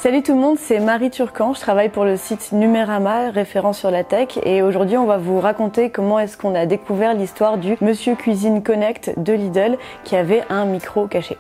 Salut tout le monde, c'est Marie Turcan, je travaille pour le site Numérama, référent sur la tech, et aujourd'hui on va vous raconter comment est-ce qu'on a découvert l'histoire du Monsieur Cuisine Connect de Lidl qui avait un micro caché.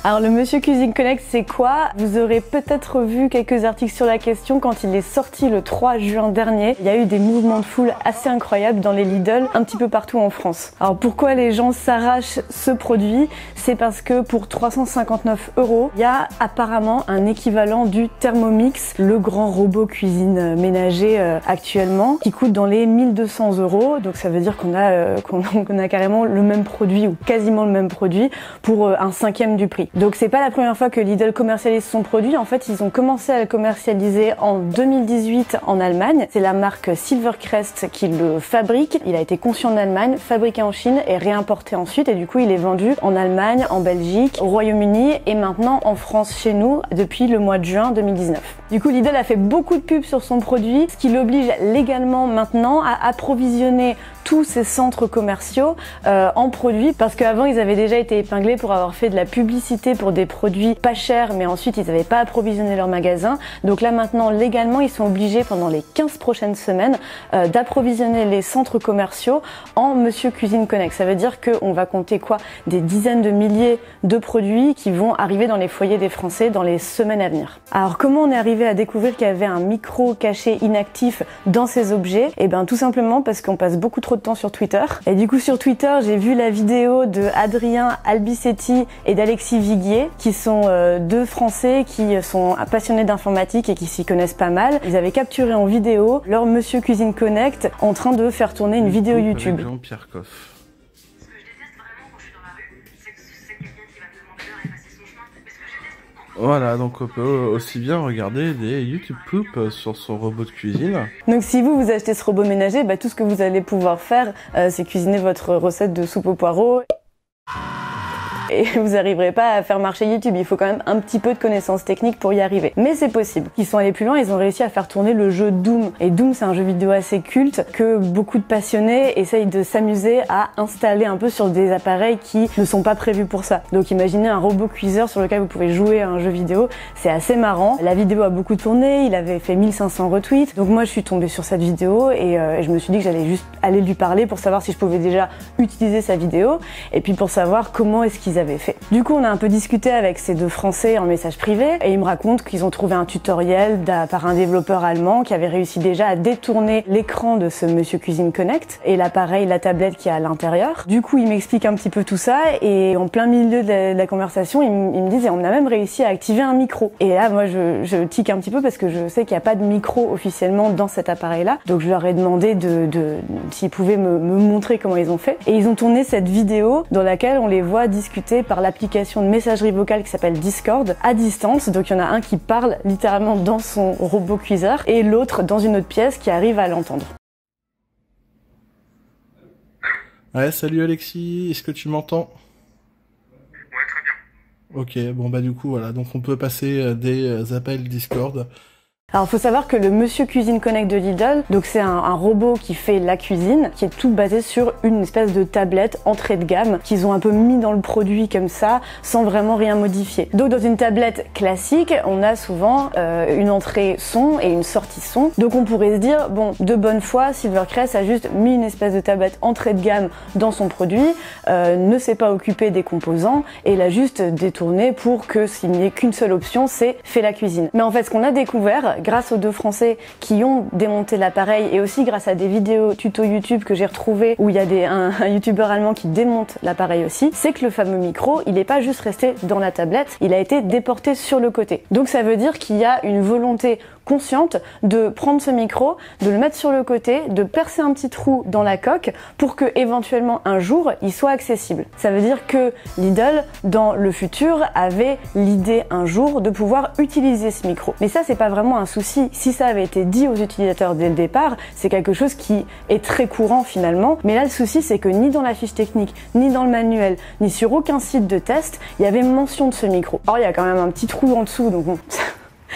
Alors le Monsieur Cuisine Connect c'est quoi? Vous aurez peut-être vu quelques articles sur la question quand il est sorti le 3 juin dernier. Il y a eu des mouvements de foule assez incroyables dans les Lidl un petit peu partout en France. Alors pourquoi les gens s'arrachent ce produit? C'est parce que pour 359 €, il y a apparemment un équivalent du Thermomix, le grand robot cuisine ménager actuellement, qui coûte dans les 1200 €. Donc ça veut dire qu'on a carrément le même produit ou quasiment le même produit pour un cinquième du prix. Donc c'est pas la première fois que Lidl commercialise son produit. En fait, ils ont commencé à le commercialiser en 2018 en Allemagne. C'est la marque Silvercrest qui le fabrique. Il a été conçu en Allemagne, fabriqué en Chine et réimporté ensuite. Et du coup, il est vendu en Allemagne, en Belgique, au Royaume-Uni et maintenant en France chez nous depuis le mois de juin 2019. Du coup, Lidl a fait beaucoup de pubs sur son produit, ce qui l'oblige légalement maintenant à approvisionner tous ces centres commerciaux en produits, parce qu'avant ils avaient déjà été épinglés pour avoir fait de la publicité pour des produits pas chers, mais ensuite ils n'avaient pas approvisionné leur magasin. Donc là maintenant légalement ils sont obligés pendant les 15 prochaines semaines d'approvisionner les centres commerciaux en Monsieur Cuisine Connect. Ça veut dire qu'on va compter quoi? Des dizaines de milliers de produits qui vont arriver dans les foyers des Français dans les semaines à venir. Alors comment on est arrivé à découvrir qu'il y avait un micro caché inactif dans ces objets? Et bien tout simplement parce qu'on passe beaucoup trop de temps sur Twitter. Et du coup sur Twitter j'ai vu la vidéo de Adrien Albisetti et d'Alexis Viguier qui sont deux Français qui sont passionnés d'informatique et qui s'y connaissent pas mal. Ils avaient capturé en vidéo leur Monsieur Cuisine Connect en train de faire tourner une vidéo YouTube. Jean-Pierre Coff. Voilà, donc on peut aussi bien regarder des YouTube Poop sur son robot de cuisine. Donc si vous achetez ce robot ménager, tout ce que vous allez pouvoir faire, c'est cuisiner votre recette de soupe aux poireaux. Et vous n'arriverez pas à faire marcher YouTube. Il faut quand même un petit peu de connaissances techniques pour y arriver. Mais c'est possible. Ils sont allés plus loin, ils ont réussi à faire tourner le jeu Doom. Et Doom, c'est un jeu vidéo assez culte que beaucoup de passionnés essayent de s'amuser à installer un peu sur des appareils qui ne sont pas prévus pour ça. Donc imaginez un robot cuiseur sur lequel vous pouvez jouer à un jeu vidéo. C'est assez marrant. La vidéo a beaucoup tourné, il avait fait 1500 retweets. Donc moi, je suis tombée sur cette vidéo et je me suis dit que j'allais juste aller lui parler pour savoir si je pouvais déjà utiliser sa vidéo et puis pour savoir comment est-ce qu'ils avaient fait. Du coup, on a un peu discuté avec ces deux Français en message privé et ils me racontent qu'ils ont trouvé un tutoriel par un développeur allemand qui avait réussi déjà à détourner l'écran de ce Monsieur Cuisine Connect et l'appareil, la tablette qui est à l'intérieur. Du coup, il m'explique un petit peu tout ça et en plein milieu de la conversation, il me disent on a même réussi à activer un micro. Et là, moi, je tique un petit peu parce que je sais qu'il n'y a pas de micro officiellement dans cet appareil-là. Donc, je leur ai demandé s'ils pouvaient me montrer comment ils ont fait. Et ils ont tourné cette vidéo dans laquelle on les voit discuter par l'application de messagerie vocale qui s'appelle Discord à distance. Donc il y en a un qui parle littéralement dans son robot cuiseur et l'autre dans une autre pièce qui arrive à l'entendre. Ouais, salut Alexis, est-ce que tu m'entends? Ouais, très bien. Ok, bon du coup voilà, donc on peut passer des appels Discord. Alors, faut savoir que le Monsieur Cuisine Connect de Lidl, donc c'est un robot qui fait la cuisine, qui est tout basé sur une espèce de tablette entrée de gamme qu'ils ont un peu mis dans le produit comme ça, sans vraiment rien modifier. Donc, dans une tablette classique, on a souvent une entrée son et une sortie son. Donc, on pourrait se dire, bon, de bonne foi, Silvercrest a juste mis une espèce de tablette entrée de gamme dans son produit, ne s'est pas occupé des composants et l'a juste détourné pour que s'il n'y ait qu'une seule option, c'est fait la cuisine. Mais en fait, ce qu'on a découvert, grâce aux deux Français qui ont démonté l'appareil et aussi grâce à des vidéos tuto YouTube que j'ai retrouvées où il y a un youtubeur allemand qui démonte l'appareil aussi, c'est que le fameux micro, il n'est pas juste resté dans la tablette, il a été déporté sur le côté. Donc ça veut dire qu'il y a une volonté consciente de prendre ce micro, de le mettre sur le côté, de percer un petit trou dans la coque pour que éventuellement un jour il soit accessible. Ça veut dire que Lidl dans le futur avait l'idée un jour de pouvoir utiliser ce micro. Mais ça c'est pas vraiment un souci. Si ça avait été dit aux utilisateurs dès le départ, c'est quelque chose qui est très courant finalement. Mais là le souci c'est que ni dans la fiche technique, ni dans le manuel, ni sur aucun site de test, il y avait mention de ce micro. Or il y a quand même un petit trou en dessous donc bon.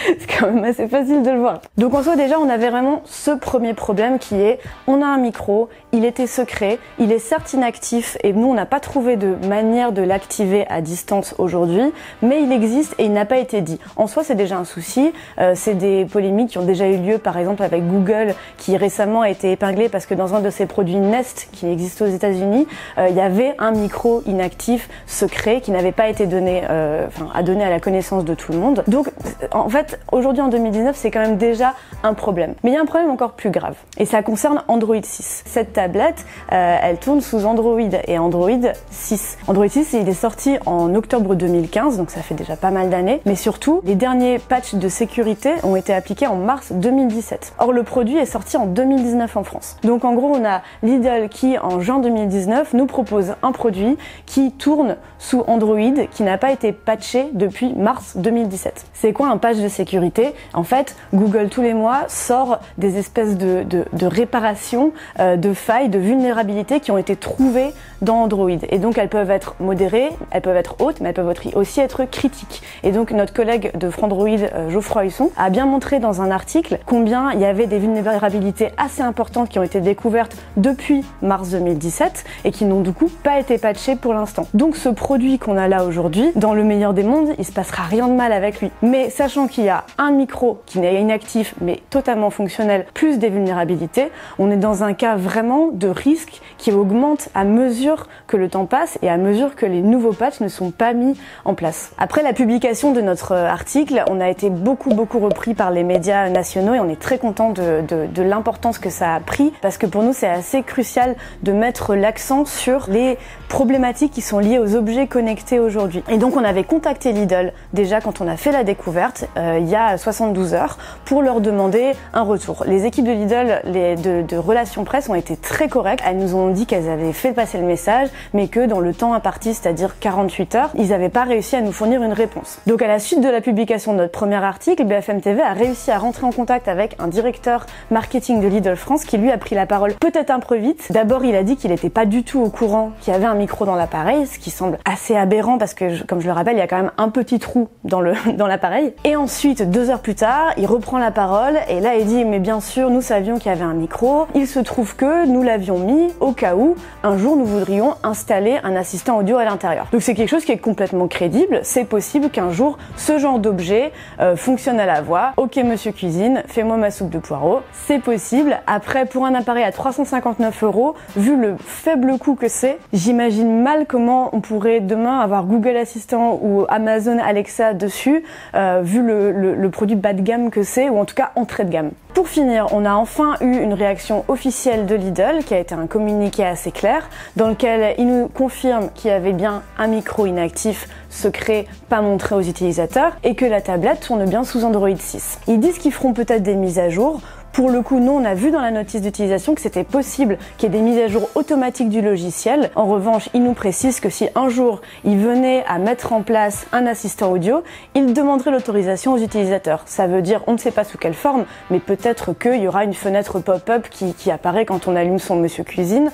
C'est quand même assez facile de le voir. Donc en soi déjà on avait vraiment ce premier problème qui est on a un micro, il était secret, il est certes inactif et nous on n'a pas trouvé de manière de l'activer à distance aujourd'hui, mais il existe et il n'a pas été dit. En soi c'est déjà un souci, c'est des polémiques qui ont déjà eu lieu par exemple avec Google qui récemment a été épinglé parce que dans un de ses produits Nest qui existe aux États-Unis, il y avait un micro inactif secret qui n'avait pas été donné, à donner à la connaissance de tout le monde. Donc en fait aujourd'hui en 2019 c'est quand même déjà un problème. Mais il y a un problème encore plus grave et ça concerne Android 6. Cette tablette elle tourne sous Android et Android 6. Android 6 il est sorti en octobre 2015 donc ça fait déjà pas mal d'années, mais surtout les derniers patchs de sécurité ont été appliqués en mars 2017. Or le produit est sorti en 2019 en France. Donc en gros on a Lidl qui en juin 2019 nous propose un produit qui tourne sous Android qui n'a pas été patché depuis mars 2017. C'est quoi un patch de sécurité? En fait, Google tous les mois sort des espèces de réparations, de failles, de vulnérabilités qui ont été trouvées dans Android. Et donc elles peuvent être modérées, elles peuvent être hautes, mais elles peuvent aussi être critiques. Et donc notre collègue de Frandroid, Geoffroy Husson, a bien montré dans un article combien il y avait des vulnérabilités assez importantes qui ont été découvertes depuis mars 2017 et qui n'ont du coup pas été patchées pour l'instant. Donc ce produit qu'on a là aujourd'hui, dans le meilleur des mondes, il se passera rien de mal avec lui. Mais sachant qu'il y a un micro qui n'est inactif mais totalement fonctionnel, plus des vulnérabilités, on est dans un cas vraiment de risque qui augmente à mesure que le temps passe et à mesure que les nouveaux patchs ne sont pas mis en place. Après la publication de notre article, on a été beaucoup repris par les médias nationaux et on est très content de l'importance que ça a pris parce que pour nous c'est assez crucial de mettre l'accent sur les problématiques qui sont liées aux objets connectés aujourd'hui. Et donc on avait contacté Lidl déjà quand on a fait la découverte il y a 72 heures pour leur demander un retour. Les équipes de Lidl, de relations presse ont été très correctes. Elles nous ont dit qu'elles avaient fait passer le message mais que dans le temps imparti, c'est-à-dire 48 heures, ils n'avaient pas réussi à nous fournir une réponse. Donc à la suite de la publication de notre premier article, BFM TV a réussi à rentrer en contact avec un directeur marketing de Lidl France qui lui a pris la parole peut-être un peu vite. D'abord il a dit qu'il n'était pas du tout au courant qu'il y avait un micro dans l'appareil, ce qui semble assez aberrant parce que comme je le rappelle il y a quand même un petit trou dans l'appareil. Et ensuite 2 heures plus tard il reprend la parole et là il dit mais bien sûr nous savions qu'il y avait un micro, il se trouve que nous l'avions mis au cas où un jour nous voudrions installer un assistant audio à l'intérieur. Donc c'est quelque chose qui est complètement crédible, c'est possible qu'un jour ce genre d'objet fonctionne à la voix. Ok monsieur cuisine, fais-moi ma soupe de poireaux, c'est possible. Après pour un appareil à 359 €, vu le faible coût que c'est, j'imagine mal comment on pourrait demain avoir Google Assistant ou Amazon Alexa dessus, vu le produit bas de gamme que c'est, ou en tout cas entrée de gamme. Pour finir, on a enfin eu une réaction officielle de Lidl qui a été un communiqué assez clair dans lequel il nous confirme qu'il y avait bien un micro inactif secret pas montré aux utilisateurs et que la tablette tourne bien sous Android 6. Ils disent qu'ils feront peut-être des mises à jour. Pour le coup, nous, on a vu dans la notice d'utilisation que c'était possible qu'il y ait des mises à jour automatiques du logiciel. En revanche, ils nous précisent que si un jour, ils venaient à mettre en place un assistant audio, ils demanderaient l'autorisation aux utilisateurs. Ça veut dire, on ne sait pas sous quelle forme, mais peut-être qu'il y aura une fenêtre pop-up qui apparaît quand on allume son Monsieur Cuisine,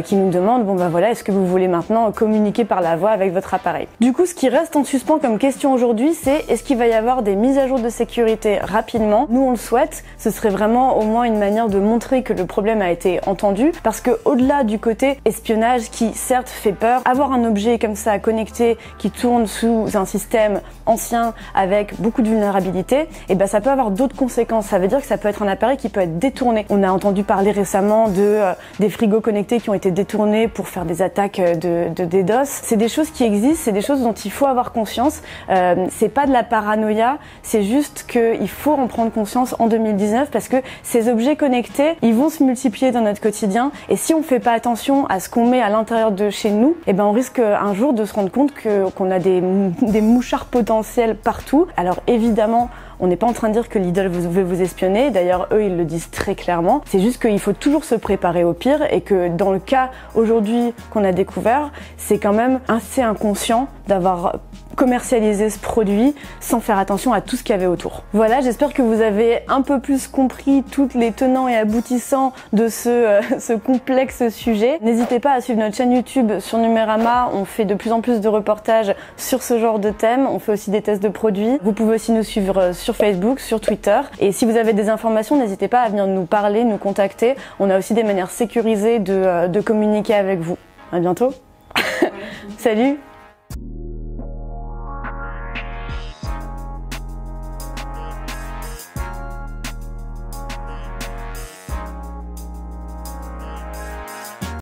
qui nous demande, bon ben voilà, est-ce que vous voulez maintenant communiquer par la voix avec votre appareil? Du coup, ce qui reste en suspens comme question aujourd'hui, c'est est-ce qu'il va y avoir des mises à jour de sécurité rapidement? Nous, on le souhaite. Ce serait vraiment au moins une manière de montrer que le problème a été entendu, parce que au-delà du côté espionnage qui certes fait peur, avoir un objet comme ça connecté qui tourne sous un système ancien avec beaucoup de vulnérabilités, et ben ça peut avoir d'autres conséquences. Ça veut dire que ça peut être un appareil qui peut être détourné. On a entendu parler récemment des frigos connectés qui ont été détournés pour faire des attaques de DDoS. C'est des choses qui existent, c'est des choses dont il faut avoir conscience. C'est pas de la paranoïa, c'est juste qu'il faut en prendre conscience en 2019 parce que ces objets connectés, ils vont se multiplier dans notre quotidien et si on fait pas attention à ce qu'on met à l'intérieur de chez nous, et ben on risque un jour de se rendre compte qu'on a des mouchards potentiels partout. Alors évidemment, on n'est pas en train de dire que Lidl veut vous espionner, d'ailleurs eux ils le disent très clairement, c'est juste qu'il faut toujours se préparer au pire et que dans le cas aujourd'hui qu'on a découvert, c'est quand même assez inconscient d'avoir commercialiser ce produit sans faire attention à tout ce qu'il y avait autour. Voilà, j'espère que vous avez un peu plus compris toutes les tenants et aboutissants de ce complexe sujet. N'hésitez pas à suivre notre chaîne YouTube sur Numérama, on fait de plus en plus de reportages sur ce genre de thème, on fait aussi des tests de produits. Vous pouvez aussi nous suivre sur Facebook, sur Twitter, et si vous avez des informations, n'hésitez pas à venir nous parler, nous contacter. On a aussi des manières sécurisées de communiquer avec vous. À bientôt. Salut.